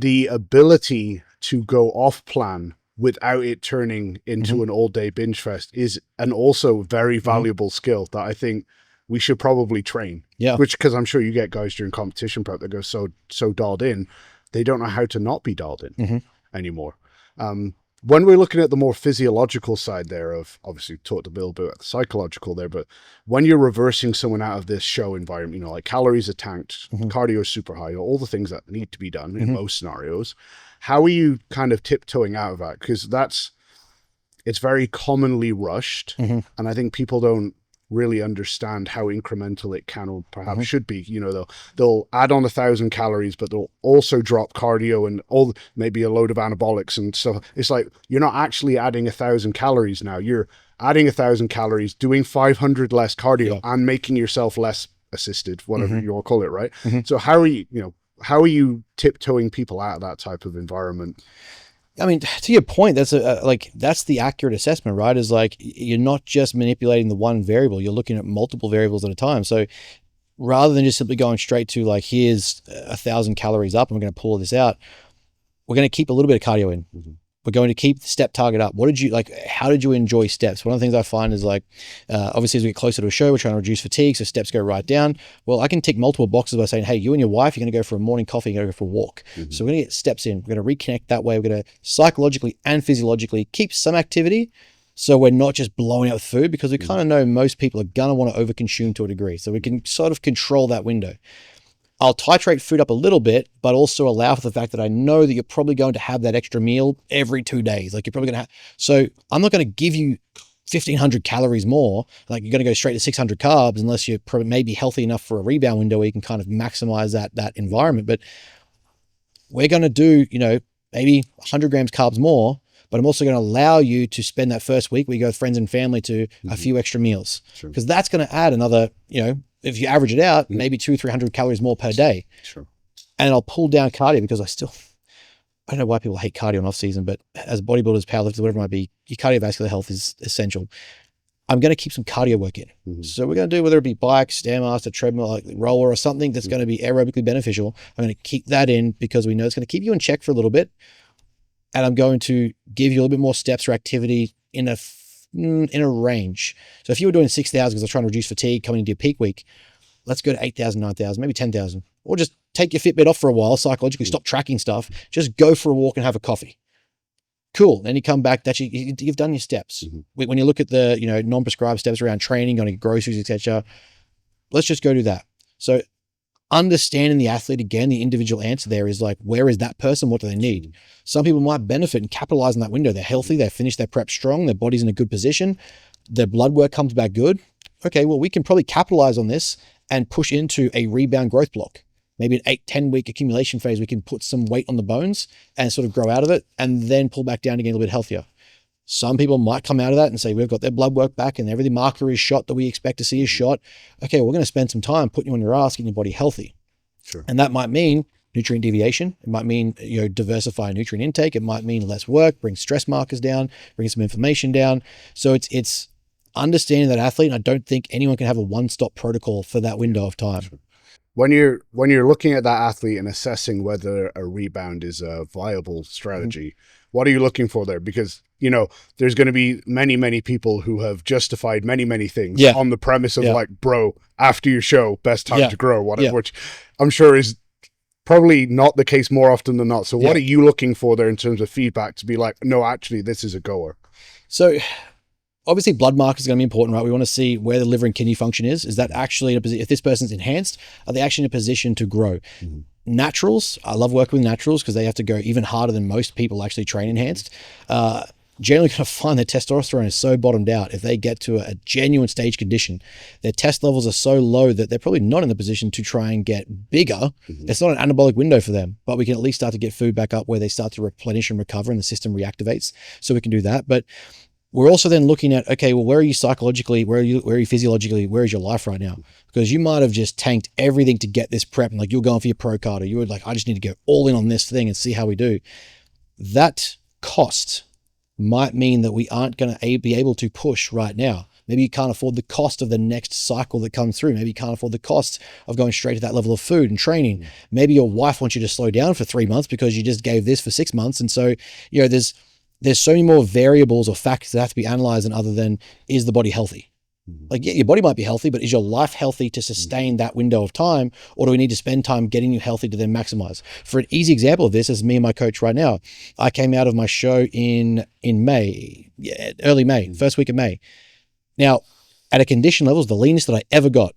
the ability to go off plan without it turning into an all-day binge fest is an also very valuable skill that I think we should probably train. Yeah. Which, because I'm sure you get guys during competition prep that go so dialed in, they don't know how to not be dialed in anymore. When we're looking at the more physiological side there of, obviously talked a little bit about the psychological there, but when you're reversing someone out of this show environment, like calories are tanked, cardio is super high, all the things that need to be done in most scenarios, how are you kind of tiptoeing out of that? Because it's very commonly rushed. And I think people don't really understand how incremental it can or perhaps should be. They'll add on 1,000 calories, but they'll also drop cardio and maybe a load of anabolics and stuff. It's like, you're not actually adding 1,000 calories now. You're adding 1,000 calories, doing 500 less cardio and making yourself less assisted, whatever you want to call it, right? So how are you tiptoeing people out of that type of environment? I mean, to your point, that's that's the accurate assessment, right? Is like, you're not just manipulating the one variable, you're looking at multiple variables at a time. So rather than just simply going straight to like, here's 1,000 calories up and we're going to pull this out, we're going to keep a little bit of cardio in. We're going to keep the step target up. How did you enjoy steps? One of the things I find is like, obviously as we get closer to a show, we're trying to reduce fatigue, so steps go right down. Well, I can tick multiple boxes by saying, hey, you and your wife, you're going to go for a morning coffee, you're going to go for a walk. So we're going to get steps in. We're going to reconnect that way. We're going to psychologically and physiologically keep some activity, so we're not just blowing out with food, because we kind of know most people are going to want to overconsume to a degree. So we can sort of control that window. I'll titrate food up a little bit, but also allow for the fact that I know that you're probably going to have that extra meal every 2 days. Like, you're probably going to so I'm not going to give you 1,500 calories more. Like, you're going to go straight to 600 carbs unless you're probably maybe healthy enough for a rebound window where you can kind of maximize that environment. But we're going to do, maybe 100 grams carbs more, but I'm also going to allow you to spend that first week where you go with friends and family to a few extra meals, because that's going to add another, if you average it out, maybe 200-300 calories more per day. And I'll pull down cardio, because I don't know why people hate cardio in off season, but as bodybuilders, powerlifters, whatever it might be, your cardiovascular health is essential. I'm going to keep some cardio work in. So we're going to do, whether it be bike, Stairmaster, treadmill, like roller, or something that's going to be aerobically beneficial. I'm going to keep that in, because we know it's going to keep you in check for a little bit. And I'm going to give you a little bit more steps or activity in a range. So if you were doing 6,000 because I was trying to reduce fatigue coming into your peak week, let's go to 8,000, 9,000, maybe 10,000, or just take your Fitbit off for a while, psychologically stop tracking stuff, just go for a walk and have a coffee. Cool. Then you come back, you've done your steps. When you look at the, non-prescribed steps around training, going to get groceries, etc., let's just go do that. So understanding the athlete, again, the individual answer there is like, where is that person? What do they need? Some people might benefit and capitalize on that window. They're healthy. They finish their prep strong. Their body's in a good position. Their blood work comes back good. Okay, well, we can probably capitalize on this and push into a rebound growth block. Maybe an 8-10 week accumulation phase. We can put some weight on the bones and sort of grow out of it, and then pull back down to get a little bit healthier. Some people might come out of that and say, we've got their blood work back and every marker is shot that we expect to see is shot. Okay, we're going to spend some time putting you on your ass, getting your body healthy. And that might mean nutrient deviation. It might mean, diversify nutrient intake. It might mean less work, bring stress markers down, bring some inflammation down. So it's understanding that athlete. And I don't think anyone can have a one-stop protocol for that window of time. When you're looking at that athlete and assessing whether a rebound is a viable strategy, what are you looking for there? Because, there's going to be many, many people who have justified many, many things on the premise of like, bro, after your show, best time to grow, whatever, which I'm sure is probably not the case more often than not. So what are you looking for there in terms of feedback to be like, no, actually, this is a goer? So obviously blood markers are going to be important, right? We want to see where the liver and kidney function is. Is that actually in a position, if this person's enhanced, are they actually in a position to grow? Naturals, I love working with naturals because they have to go even harder than most people actually train enhanced. Generally going to find their testosterone is so bottomed out. If they get to a genuine stage condition, their test levels are so low that they're probably not in the position to try and get bigger. It's not an anabolic window for them, but we can at least start to get food back up where they start to replenish and recover and the system reactivates. So we can do that. But we're also then looking at, okay, well, where are you psychologically? Where are you physiologically? Where is your life right now? Because you might have just tanked everything to get this prep, and like you're going for your pro card, or you were like, I just need to go all in on this thing and see how we do. That cost might mean that we aren't going to be able to push right now. Maybe you can't afford the cost of the next cycle that comes through. Maybe you can't afford the cost of going straight to that level of food and training. Maybe your wife wants you to slow down for 3 months because you just gave this for 6 months. And so, there's so many more variables or factors that have to be analyzed than other than, is the body healthy? Like, yeah, your body might be healthy, but is your life healthy to sustain that window of time? Or do we need to spend time getting you healthy to then maximize? For an easy example of this is me and my coach right now. I came out of my show in May, early May, first week of May. Now, at a condition level, it's the leanest that I ever got.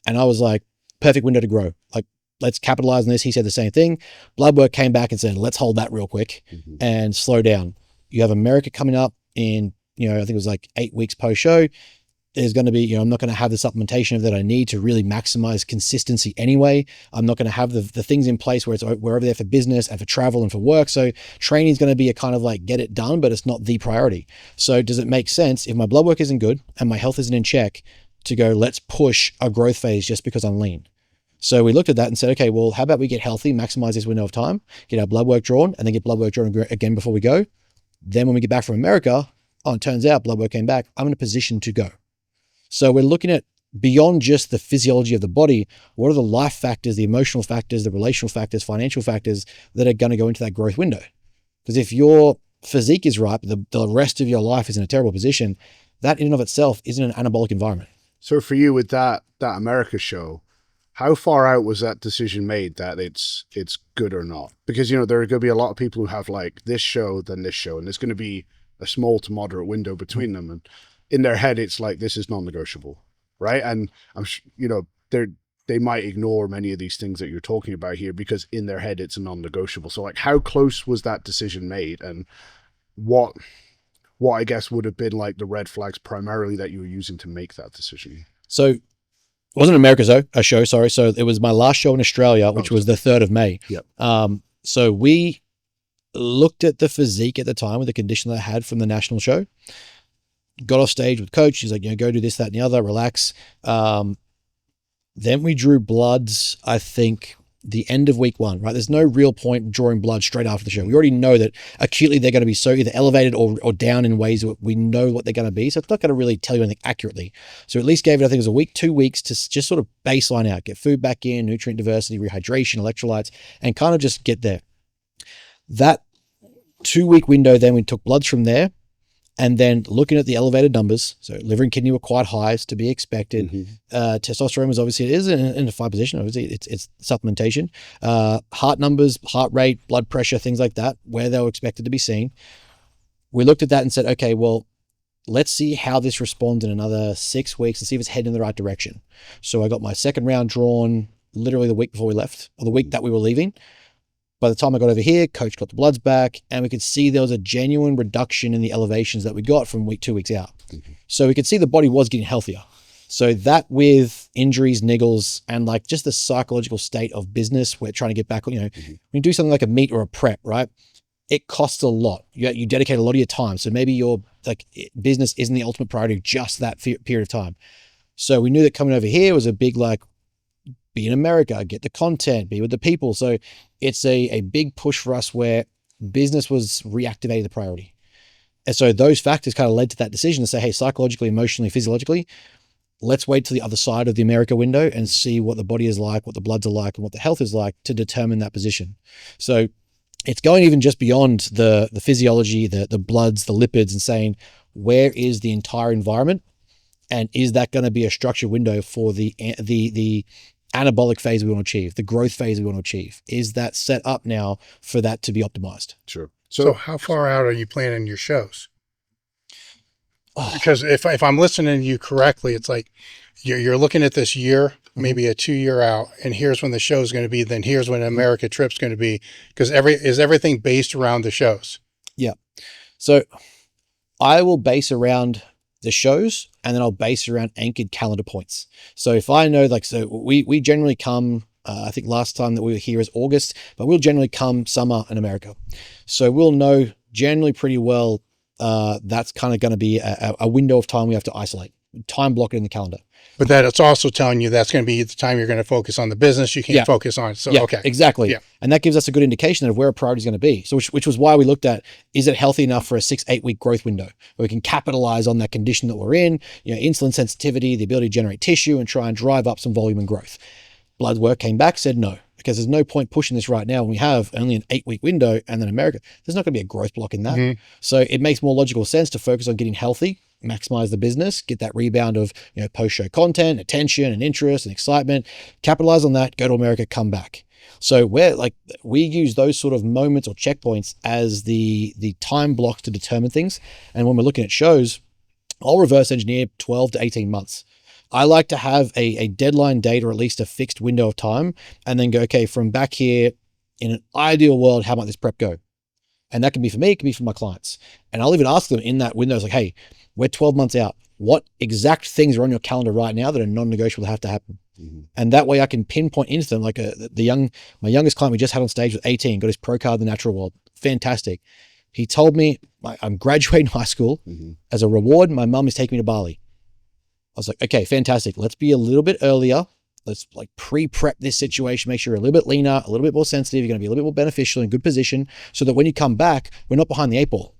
And I was like, perfect window to grow. Like, let's capitalize on this. He said the same thing. Blood work came back and said, let's hold that real quick and slow down. You have America coming up in, I think it was like 8 weeks post show. There's going to be, I'm not going to have the supplementation that I need to really maximize consistency anyway. I'm not going to have the things in place where we're over there for business and for travel and for work. So training is going to be a kind of like get it done, but it's not the priority. So does it make sense if my blood work isn't good and my health isn't in check to go, let's push a growth phase just because I'm lean? So we looked at that and said, okay, well, how about we get healthy, maximize this window of time, get our blood work drawn, and then get blood work drawn again before we go. Then when we get back from America, it turns out blood work came back. I'm in a position to go. So we're looking at beyond just the physiology of the body, what are the life factors, the emotional factors, the relational factors, financial factors that are going to go into that growth window? Because if your physique is right, but the rest of your life is in a terrible position, that in and of itself isn't an anabolic environment. So for you with that America show, how far out was that decision made that it's good or not? Because, there are going to be a lot of people who have like this show, then this show, and there's going to be a small to moderate window between them. And in their head, it's like, this is non-negotiable, right? And I'm they might ignore many of these things that you're talking about here because in their head, it's a non-negotiable. So like, how close was that decision made? And what I guess would have been like the red flags primarily that you were using to make that decision? So it wasn't America's a show, sorry. So it was my last show in Australia, which was the 3rd of May. Yep. So we looked at the physique at the time with the condition that I had from the national show. Got off stage with coach. He's like, go do this, that, and the other, relax. Then we drew bloods, I think, the end of week 1, right? There's no real point drawing blood straight after the show. We already know that acutely they're going to be so either elevated or down in ways that we know what they're going to be. So it's not going to really tell you anything accurately. So at least gave it, I think it was a week, 2 weeks to just sort of baseline out, get food back in, nutrient diversity, rehydration, electrolytes, and kind of just get there. That 2-week window, then we took bloods from there. And then looking at the elevated numbers, so liver and kidney were quite high as to be expected. Testosterone was obviously, it is in a fine position. Obviously, it's supplementation. Heart numbers, heart rate, blood pressure, things like that, where they were expected to be seen. We looked at that and said, okay, well, let's see how this responds in another 6 weeks and see if it's heading in the right direction. So I got my second round drawn literally the week before we left, or the week that we were leaving. By the time I got over here, coach got the bloods back and we could see there was a genuine reduction in the elevations that we got from 2 weeks out. So we could see the body was getting healthier. So that with injuries, niggles, and like just the psychological state of business, we're trying to get back, when you do something like a meet or a prep, right? It costs a lot. You dedicate a lot of your time. So maybe your business isn't the ultimate priority just that period of time. So we knew that coming over here was a big, be in America, get the content, be with the people. So it's a big push for us where business was reactivating the priority. And so those factors kind of led to that decision to say, hey, psychologically, emotionally, physiologically, let's wait till the other side of the America window and see what the body is like, what the bloods are like, and what the health is like to determine that position. So it's going even just beyond the physiology, the bloods, the lipids, and saying, where is the entire environment? And is that going to be a structured window for the anabolic phase we want to achieve, the growth phase we want to achieve? Is that set up now for that to be optimized? Sure. So how far out are you planning your shows? Because if I'm listening to you correctly, it's like you're looking at this year, maybe a 2-year out, and here's when the show is going to be, then here's when America trip's going to be, because everything based around the shows? Yeah. So I will base around the shows, and then I'll base around anchored calendar points. So if I know, so we generally come, I think last time that we were here is August, but we'll generally come summer in America. So we'll know generally pretty well, that's kind of going to be a window of time we have to isolate. time block it in the calendar. But that it's also telling you that's going to be the time you're going to focus on the business. You can't focus on. So, okay. Exactly. Yeah. And that gives us a good indication of where a priority is going to be. So which was why we looked at, is it healthy enough for a 6-8 week growth window where we can capitalize on that condition that we're in, insulin sensitivity, the ability to generate tissue and try and drive up some volume and growth. Blood work came back, said no, because there's no point pushing this right now when we have only an 8 week window. And then America, there's not going to be a growth block in that. Mm-hmm. So it makes more logical sense to focus on getting healthy, maximize the business, get that rebound of post-show content, attention and interest and excitement, capitalize on that, go to America, come back. So we use those sort of moments or checkpoints as the time blocks to determine things. And when we're looking at shows, I'll reverse engineer 12 to 18 months. I like to have a deadline date or at least a fixed window of time and then go, okay, from back here, in an ideal world, how might this prep go? And that can be for me, it can be for my clients. And I'll even ask them in that window, it's like, hey, we're 12 months out. What exact things are on your calendar right now that are non-negotiable that have to happen? Mm-hmm. And that way I can pinpoint into them. Like my youngest client we just had on stage with 18, got his pro card in the natural world. Fantastic. He told me, I'm graduating high school. Mm-hmm. As a reward, my mum is taking me to Bali. I was like, okay, fantastic. Let's be a little bit earlier. Let's pre-prep this situation, make sure you're a little bit leaner, a little bit more sensitive. You're going to be a little bit more beneficial, in good position, so that when you come back, we're not behind the 8 ball.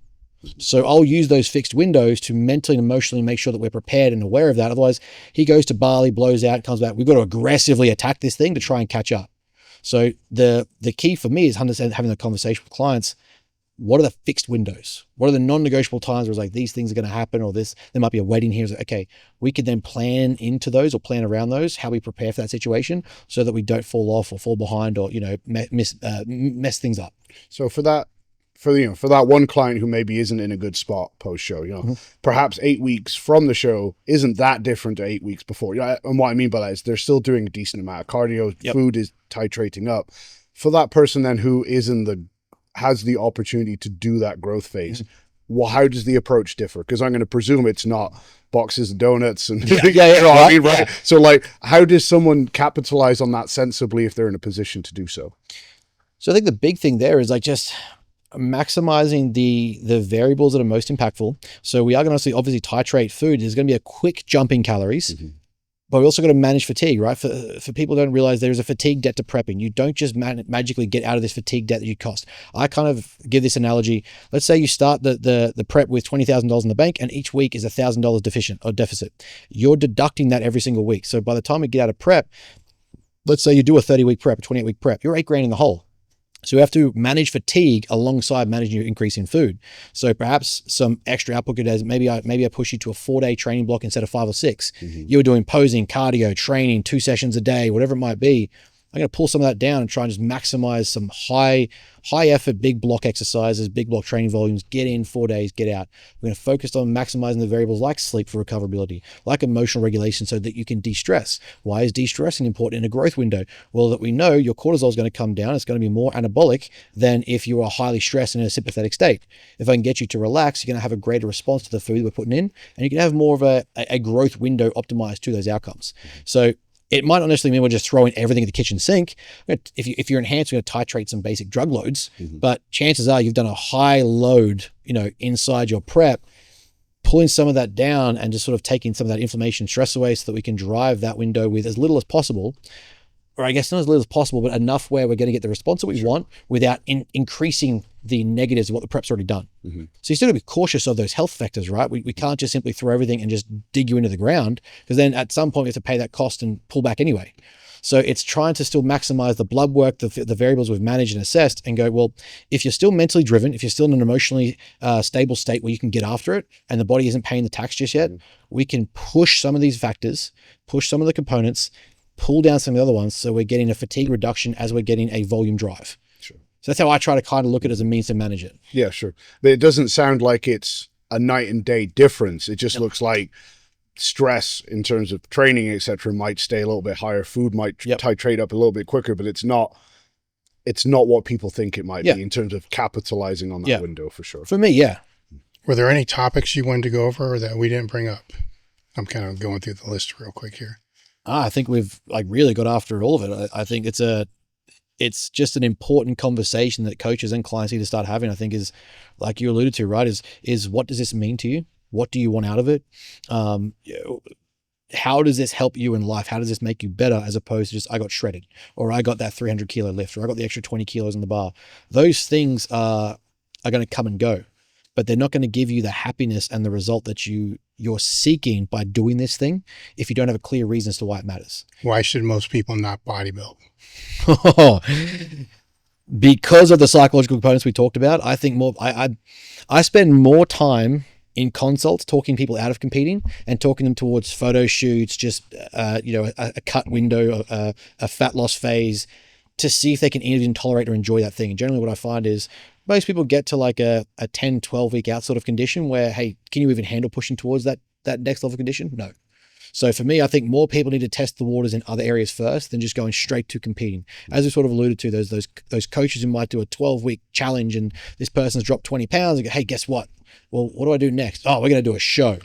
So I'll use those fixed windows to mentally and emotionally make sure that we're prepared and aware of that. Otherwise, he goes to Bali, blows out, comes back. We've got to aggressively attack this thing to try and catch up. So the key for me is having a conversation with clients. What are the fixed windows? What are the non-negotiable times where it's like these things are going to happen, or there might be a wedding here. It's like, okay, we could then plan into those or plan around those, how we prepare for that situation so that we don't fall off or fall behind or, mess things up. So for that one client who maybe isn't in a good spot post-show, mm-hmm. perhaps 8 weeks from the show isn't that different to 8 weeks before. And what I mean by that is they're still doing a decent amount of cardio. Yep. Food is titrating up. For that person then who has the opportunity to do that growth phase, mm-hmm. well, how does the approach differ? Because I'm going to presume it's not boxes of donuts and right? I mean, right? Yeah. So how does someone capitalize on that sensibly if they're in a position to do so? So I think the big thing there is just maximizing the variables that are most impactful. So we are going to obviously titrate food. There's going to be a quick jump in calories, mm-hmm. but we also got to manage fatigue, right? For people who don't realize there's a fatigue debt to prepping. You don't just magically get out of this fatigue debt that you cost. I kind of give this analogy. Let's say you start the prep with $20,000 in the bank and each week is $1,000 deficit. You're deducting that every single week. So by the time we get out of prep, let's say you do a 30-week prep, a 28-week prep, you're $8,000 in the hole. So we have to manage fatigue alongside managing your increase in food. So perhaps some extra output days, maybe I push you to a 4-day training block instead of 5 or 6. Mm-hmm. You're doing posing, cardio, training, 2 sessions a day, whatever it might be. I'm going to pull some of that down and try and just maximize some high effort, big block exercises, big block training volumes, get in 4 days, get out. We're going to focus on maximizing the variables like sleep for recoverability, like emotional regulation so that you can de-stress. Why is de-stressing important in a growth window? Well, that we know your cortisol is going to come down. It's going to be more anabolic than if you are highly stressed and in a sympathetic state. If I can get you to relax, you're going to have a greater response to the food we're putting in, and you can have more of a growth window optimized to those outcomes. So it might not necessarily mean we're just throwing everything at the kitchen sink. If you're enhanced, we're going to titrate some basic drug loads, mm-hmm. but chances are you've done a high load, inside your prep, pulling some of that down and just sort of taking some of that inflammation stress away so that we can drive that window with as little as possible, or I guess not as little as possible, but enough where we're going to get the response that we want without increasing the negatives of what the prep's already done. Mm-hmm. So you still got to be cautious of those health factors, right? We can't just simply throw everything and just dig you into the ground, because then at some point we have to pay that cost and pull back anyway. So it's trying to still maximize the blood work, the variables we've managed and assessed, and go, well, if you're still mentally driven, if you're still in an emotionally stable state where you can get after it and the body isn't paying the tax just yet, mm-hmm. we can push some of these factors, push some of the components, pull down some of the other ones, so we're getting a fatigue reduction as we're getting a volume drive. Sure. So that's how I try to kind of look at it as a means to manage it. Yeah, sure. But it doesn't sound like it's a night and day difference. It just looks like stress in terms of training, etc., might stay a little bit higher. Food might titrate up a little bit quicker, but it's not what people think it might be in terms of capitalizing on that window, for sure. For me, yeah. Were there any topics you wanted to go over or that we didn't bring up? I'm kind of going through the list real quick here. I think we've really got after all of it. I think it's just an important conversation that coaches and clients need to start having. I think is, like you alluded to, right? Is what does this mean to you? What do you want out of it? How does this help you in life? How does this make you better, as opposed to just, I got shredded, or I got that 300 kilo lift, or I got the extra 20 kilos in the bar. Those things are going to come and go, but they're not going to give you the happiness and the result that you're seeking by doing this thing if you don't have a clear reason as to why it matters. Why should most people not bodybuild? Because of the psychological components we talked about. I think I spend more time in consults talking people out of competing and talking them towards photo shoots, just a cut window, a fat loss phase, to see if they can even tolerate or enjoy that thing. And generally what I find is most people get to like a 10, 12 week out sort of condition where, hey, can you even handle pushing towards that next level condition? No. So for me, I think more people need to test the waters in other areas first than just going straight to competing. As we sort of alluded to, those coaches who might do a 12-week challenge and this person's dropped 20 pounds and go, hey, guess what? Well, what do I do next? Oh, we're going to do a show.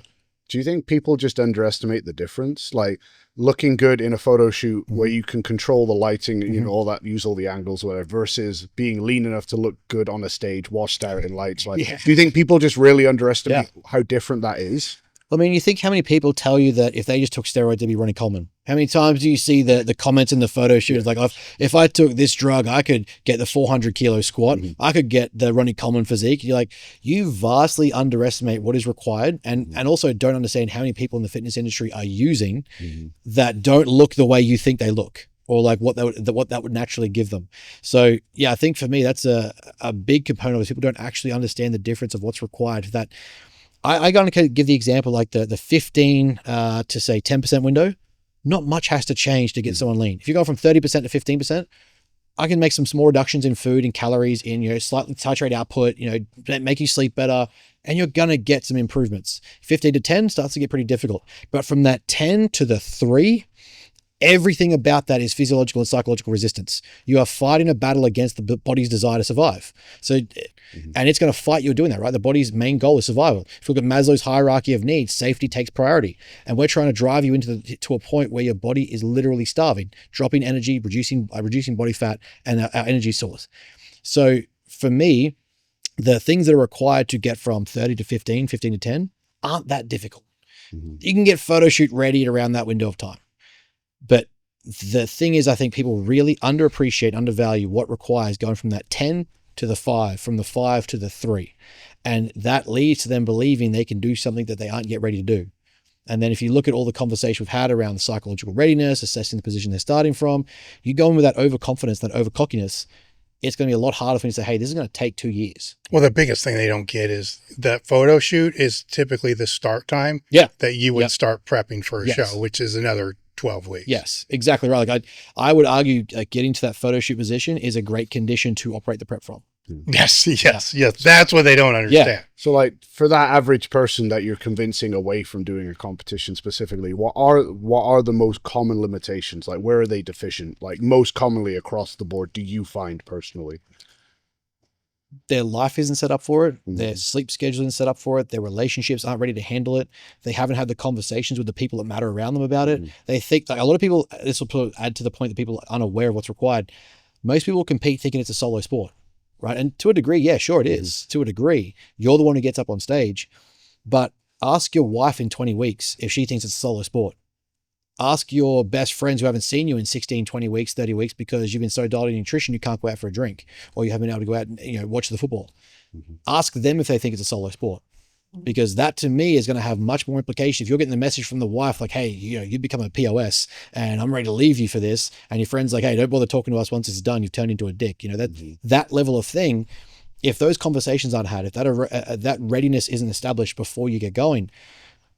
Do you think people just underestimate the difference? Like looking good in a photo shoot where you can control the lighting, you know, all that, use all the angles, whatever, versus being lean enough to look good on a stage, washed out in lights. Like, do you think people just really underestimate how different that is? I mean, you think how many people tell you that if they just took steroids, they'd be Ronnie Coleman? How many times do you see the comments in the photo shoot? It's like, if I took this drug, I could get the 400 kilo squat. I could get the Ronnie Coleman physique. You're like, you vastly underestimate what is required, and also don't understand how many people in the fitness industry are using that don't look the way you think they look, or like what that would naturally give them. So yeah, I think for me, that's a big component of it. People don't actually understand the difference of what's required for that. I going to give the example like the 15 to say 10% window. Not much has to change to get someone lean. If you go from 30% to 15%, I can make some small reductions in food and calories, in slightly titrate output, make you sleep better, and you're gonna get some improvements. 15 to 10 starts to get pretty difficult, but from that 10 to the 3, everything about that is physiological and psychological resistance. You are fighting a battle against the body's desire to survive. So, and it's going to fight you doing that, right? The body's main goal is survival. If you look at Maslow's hierarchy of needs, safety takes priority. And we're trying to drive you to a point where your body is literally starving, dropping energy, reducing body fat and our energy source. So for me, the things that are required to get from 30 to 15 to 10 aren't that difficult. You can get photo shoot ready at around that window of time. But the thing is, I think people really underappreciate, undervalue what requires going from that 10 to the 5, from the 5 to the 3. And that leads to them believing they can do something that they aren't yet ready to do. And then if you look at all the conversation we've had around the psychological readiness, assessing the position they're starting from, you go in with that overconfidence, that overcockiness, it's going to be a lot harder for you to say, hey, this is going to take 2 years. Well, the biggest thing they don't get is that photo shoot is typically the start time that you would start prepping for a show, which is another 12 weeks. Yes, exactly right. Like I would argue getting to that photo shoot position is a great condition to operate the prep from. Yes. That's what they don't understand. Yeah. So like for that average person that you're convincing away from doing a competition specifically, what are the most common limitations? Like where are they deficient? Like most commonly across the board, do you find personally? Their life isn't set up for it. Their sleep schedule isn't set up for it. Their relationships aren't ready to handle it. They haven't had the conversations with the people that matter around them about it. They think, like a lot of people, this will add to the point that people are unaware of what's required. Most people compete thinking it's a solo sport, right? And to a degree, yeah, sure it is. To a degree, you're the one who gets up on stage, but ask your wife in 20 weeks if she thinks it's a solo sport. Ask your best friends who haven't seen you in 16, 20 weeks, 30 weeks, because you've been so dialed in nutrition, you can't go out for a drink, or you haven't been able to go out and watch the football. Ask them if they think it's a solo sport, because that to me is going to have much more implication. If you're getting the message from the wife, like, hey, you've become a POS and I'm ready to leave you for this. And your friend's like, hey, don't bother talking to us once it's done. You've turned into a dick. That level of thing. If those conversations aren't had, if that readiness isn't established before you get going,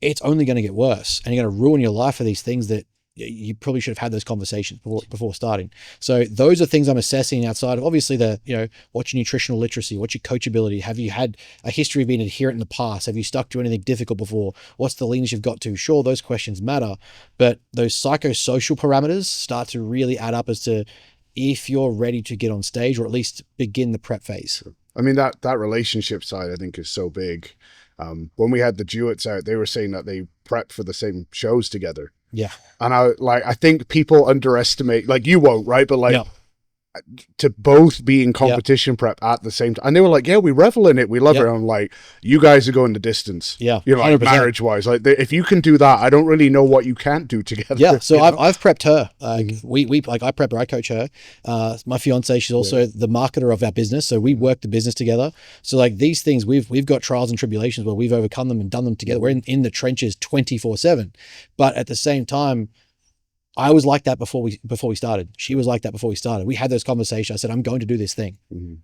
it's only going to get worse, and you're going to ruin your life for these things that you probably should have had those conversations before starting. So those are things I'm assessing outside of obviously what's your nutritional literacy, what's your coachability? Have you had a history of being adherent in the past? Have you stuck to anything difficult before? What's the leanness you've got to? Sure, those questions matter, but those psychosocial parameters start to really add up as to if you're ready to get on stage, or at least begin the prep phase. I mean, that relationship side I think is so big. When we had the duets out, they were saying that they prepped for the same shows together. Yeah. And I think people underestimate, like you won't, right? But like to both be in competition prep at the same time. And they were like, yeah, we revel in it. We love it. And I'm like, you guys are going the distance. Yeah. You know, like 100%. marriage wise, like if you can do that, I don't really know what you can't do together. Yeah. So you know? I've prepped her. We like, I prep her, I coach her. My fiance, she's also the marketer of our business. So we work the business together. So like these things, we've got trials and tribulations where we've overcome them and done them together. We're in the trenches 24/7, but at the same time, I was like that before we started. She was like that before we started. We had those conversations. I said, I'm going to do this thing.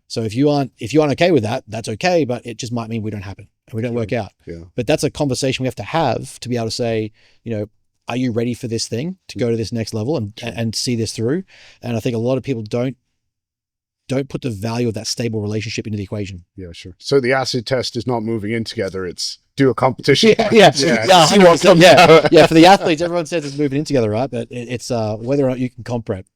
So if you aren't okay with that, that's okay. But it just might mean we don't happen and we don't work out. Yeah. But that's a conversation we have to be able to say, you know, are you ready for this thing to go to this next level and see this through? And I think a lot of people don't put the value of that stable relationship into the equation. Yeah, sure. So the acid test is not moving in together. It's do a competition. Yeah. See what comes yeah. out. Yeah. For the athletes, everyone says it's moving in together, right? But it's whether or not you can comp prep.